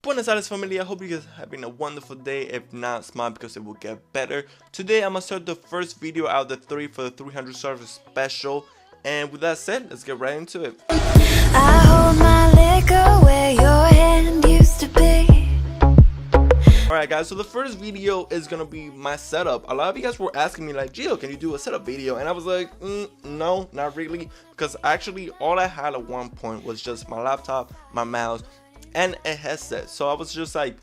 Buenos Aires Fammilia, I hope you guys are having a wonderful day. If not, smile because it will get better. Today I'm gonna start the first video out of the 3 for the 300 server special. And with that said, let's get right into it. I hold my liquor where your hand used to be. Alright guys, so the first video is gonna be my setup. A lot of you guys were asking me like, Gio, can you do a setup video? And I was like, no, not really. Because actually all I had at one point was just my laptop, my mouse, and a headset. So I was just like,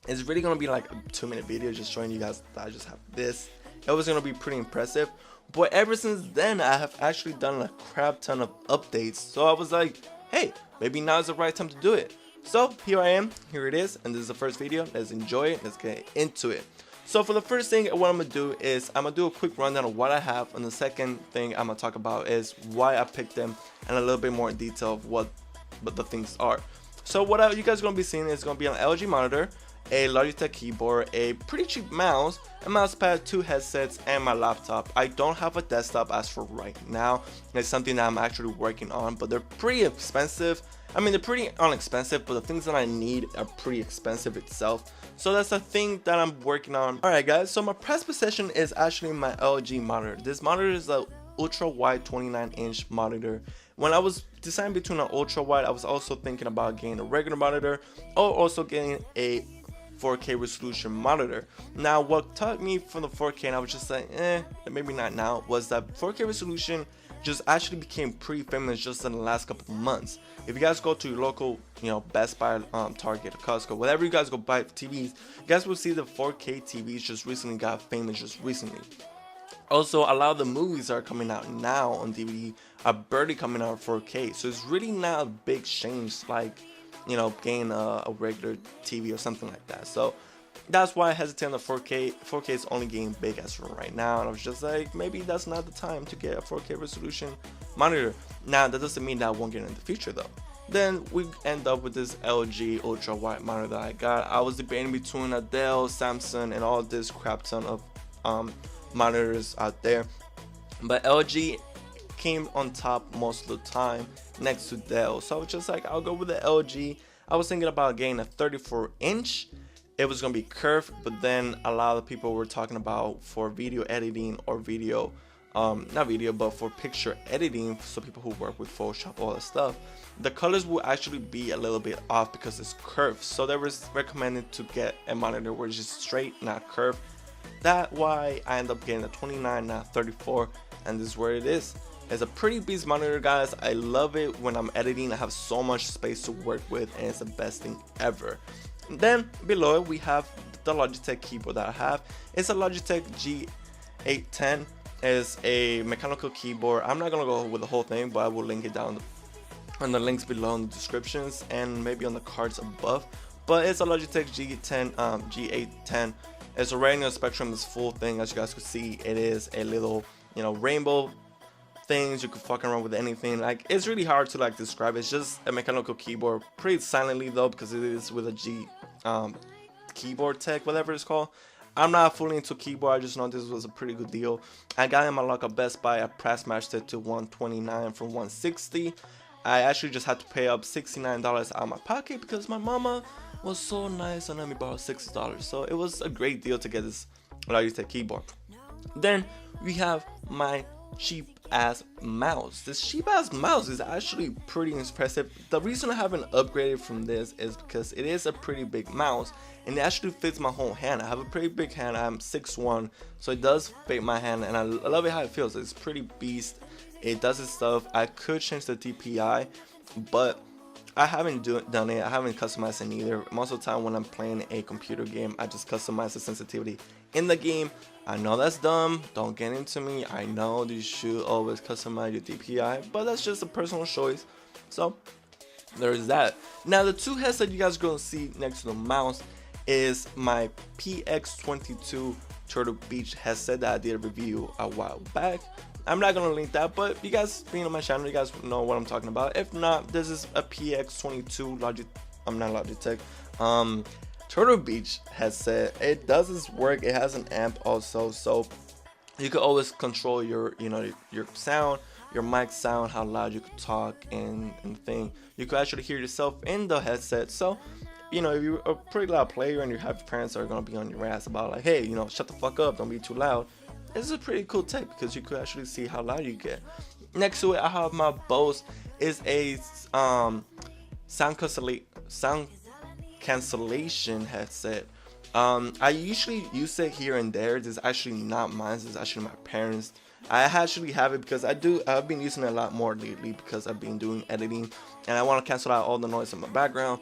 it's really gonna be like a 2-minute video just showing you guys that I just have this. It was gonna be pretty impressive. But ever since then, I have actually done a crap ton of updates. So I was like, hey, maybe now is the right time to do it. So here I am, here it is, and this is the first video. Let's enjoy it, let's get into it. So for the first thing, what I'm gonna do is I'm gonna do a quick rundown of what I have, and the second thing I'm gonna talk about is why I picked them and a little bit more in detail of what the things are. So what you guys are gonna be seeing is gonna be an LG monitor, a Logitech keyboard, a pretty cheap mouse, a mouse pad, 2 headsets, and my laptop. I don't have a desktop as for right now. It's something that I'm actually working on, but they're pretty expensive. I mean, they're pretty inexpensive, but the things that I need are pretty expensive itself. So that's the thing that I'm working on. Alright guys, so my press possession is actually my LG monitor. This monitor is a ultra wide 29-inch monitor. When I was deciding between an ultra wide, I was also thinking about getting a regular monitor or also getting a 4K resolution monitor. Now what taught me from the 4K, and I was just like, maybe not now, was that 4K resolution just actually became pretty famous just in the last couple of months. If you guys go to your local, Best Buy, Target, or Costco, whatever you guys go buy TVs, you guys will see the 4K TVs just recently got famous just recently. Also, a lot of the movies that are coming out now on DVD are barely coming out 4K, so it's really not a big change like, getting a regular TV or something like that. So that's why I hesitate on the 4K. 4K is only getting big as from right now, and I was just like, maybe that's not the time to get a 4K resolution monitor. Now that doesn't mean that I won't get it in the future though. Then we end up with this LG ultra wide monitor that I got. I was debating between a Dell, Samsung, and all this crap ton of monitors out there, but LG came on top most of the time next to Dell. So I was just like, I'll go with the LG. I was thinking about getting a 34-inch. It was gonna be curved, but then a lot of people were talking about for video editing or video, not video, but for picture editing, so people who work with Photoshop, all that stuff, the colors will actually be a little bit off because it's curved. So they was recommended to get a monitor where it's just straight, not curved. That's why I end up getting a 29, not 34, and this is where it is. It's a pretty beast monitor, guys. I love it when I'm editing. I have so much space to work with, and it's the best thing ever. And then below it, we have the Logitech keyboard that I have. It's a Logitech G810. It's a mechanical keyboard. I'm not gonna go with the whole thing, but I will link it down on the links below in the descriptions and maybe on the cards above. But it's a Logitech G810. It's already on the spectrum, this full thing. As you guys can see, it is a little, rainbow things. You can fuck around with anything. Like, it's really hard to describe. It's just a mechanical keyboard, pretty silently though, because it is with a G keyboard tech, whatever it's called. I'm not fully into keyboard. I just know this was a pretty good deal. I got him at Best Buy. I price matched it to $129 from $160. I actually just had to pay up $69 out of my pocket because my mama was so nice and let me borrow $60. So it was a great deal to get this Logitech keyboard. Then we have my cheap ass mouse. This cheap ass mouse is actually pretty impressive. The reason I haven't upgraded from this is because it is a pretty big mouse and it actually fits my whole hand. I have a pretty big hand. I'm 6'1", so it does fit my hand, and I love it how it feels. It's pretty beast. It does its stuff. I could change the DPI, but I haven't done it. I haven't customized it either. Most of the time when I'm playing a computer game, I just customize the sensitivity in the game. I know that's dumb. Don't get into me. I know you should always customize your DPI, but that's just a personal choice. So there's that. Now the 2 headsets you guys are going to see next to the mouse is my PX22 Turtle Beach headset that I did a review a while back. I'm not gonna link that, but you guys being on my channel, you guys know what I'm talking about. If not, this is a PX22 Logitech Turtle Beach headset. It does its work. It has an amp also, so you can always control your your sound, your mic sound, how loud you could talk, and thing. You could actually hear yourself in the headset. So you know, if you're a pretty loud player and you have parents that are gonna be on your ass about like, hey, you know, shut the fuck up, don't be too loud. This is a pretty cool tech because you could actually see how loud you get. Next to it, I have my Bose. Is a sound cancellation headset. I usually use it here and there. This is actually not mine. This is actually my parents'. I actually have it because I've been using it a lot more lately because I've been doing editing and I want to cancel out all the noise in my background.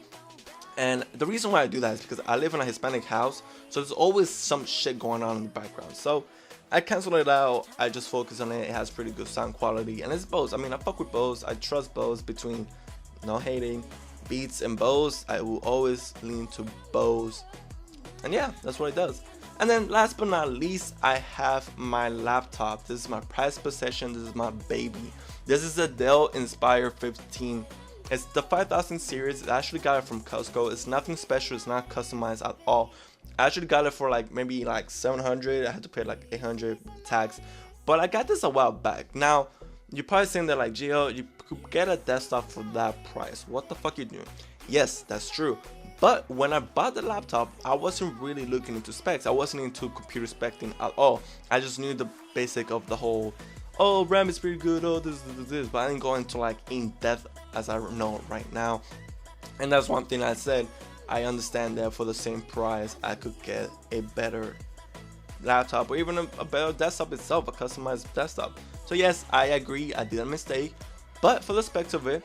And the reason why I do that is because I live in a Hispanic house, so there's always some shit going on in the background. So I cancel it out. I just focus on it. It has pretty good sound quality, and it's Bose. I mean, I fuck with Bose. I trust Bose. Between no hating, Beats and Bose, I will always lean to Bose. And yeah, that's what it does. And then last but not least, I have my laptop. This is my prized possession. This is my baby. This is a Dell Inspiron 15. It's the 5000 series. I actually got it from Costco. It's nothing special. It's not customized at all. I actually got it for like maybe like 700. I had to pay like 800 tax. But I got this a while back. Now, you're probably saying that like, Gio, you could get a desktop for that price. What the fuck you doing? Yes, that's true. But when I bought the laptop, I wasn't really looking into specs. I wasn't into computer specing at all. I just knew the basic of the whole, oh, RAM is pretty good, oh, this. But I didn't go into like in depth as I know right now. And that's one thing I said. I understand that for the same price, I could get a better laptop or even a better desktop itself, a customized desktop. So yes, I agree, I did a mistake. But for the specs of it,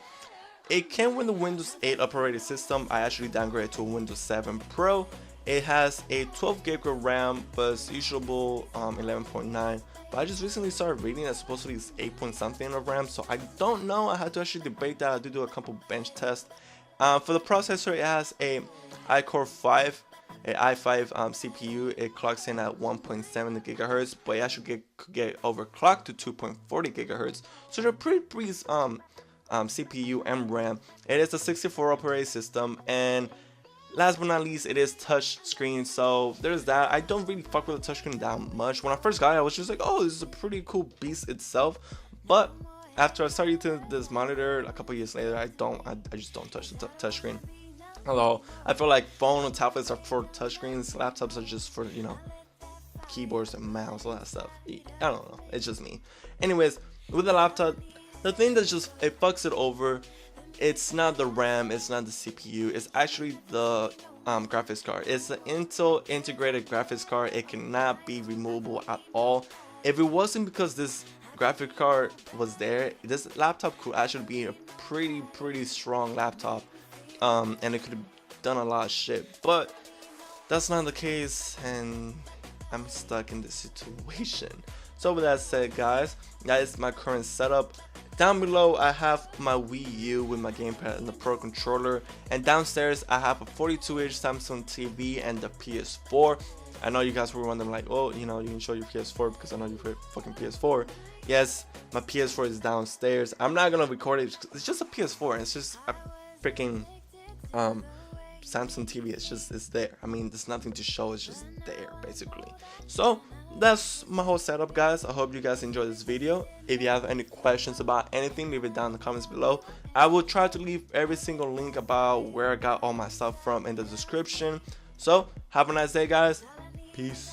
it came with the Windows 8 operating system. I actually downgraded to a Windows 7 Pro. It has a 12 gig of RAM, but it's usable 11.9. But I just recently started reading that supposedly it's 8 point something of RAM, so I don't know. I had to actually debate that. I did do a couple bench tests. For the processor, it has a i-Core 5, a i5 CPU. It clocks in at 1.7 gigahertz, but it actually could get overclocked to 2.40 gigahertz. So they're pretty CPU and RAM. It is a 64 operating system, and last but not least, it is touch screen. So there's that. I don't really fuck with the touchscreen that much. When I first got it, I was just like, oh, this is a pretty cool beast itself. But after I started using this monitor a couple years later, I just don't touch the touchscreen. Although I feel like phone and tablets are for touchscreens, laptops are just for, you know, keyboards and mouse, all that stuff. I don't know. It's just me. Anyways, with the laptop, the thing that just it fucks it over, it's not the RAM, it's not the CPU, it's actually the graphics card. It's an Intel integrated graphics card. It cannot be removable at all. If it wasn't because this graphic card was there, this laptop could actually be a pretty strong laptop, and it could have done a lot of shit. But that's not the case, and I'm stuck in this situation. So with that said, guys, that is my current setup. Down below, I have my Wii U with my gamepad and the Pro controller, and downstairs I have a 42-inch Samsung TV and the PS4. I know you guys were wondering like, oh, you know, you can show your PS4 because I know you play fucking PS4. Yes, my PS4 is downstairs. I'm not gonna record it. It's just a PS4. It's just a freaking Samsung TV. It's there. I mean, there's nothing to show. It's just there basically. So that's my whole setup, guys. I hope you guys enjoyed this video. If you have any questions about anything, leave it down in the comments below. I will try to leave every single link about where I got all my stuff from in the description. So have a nice day, guys. Peace.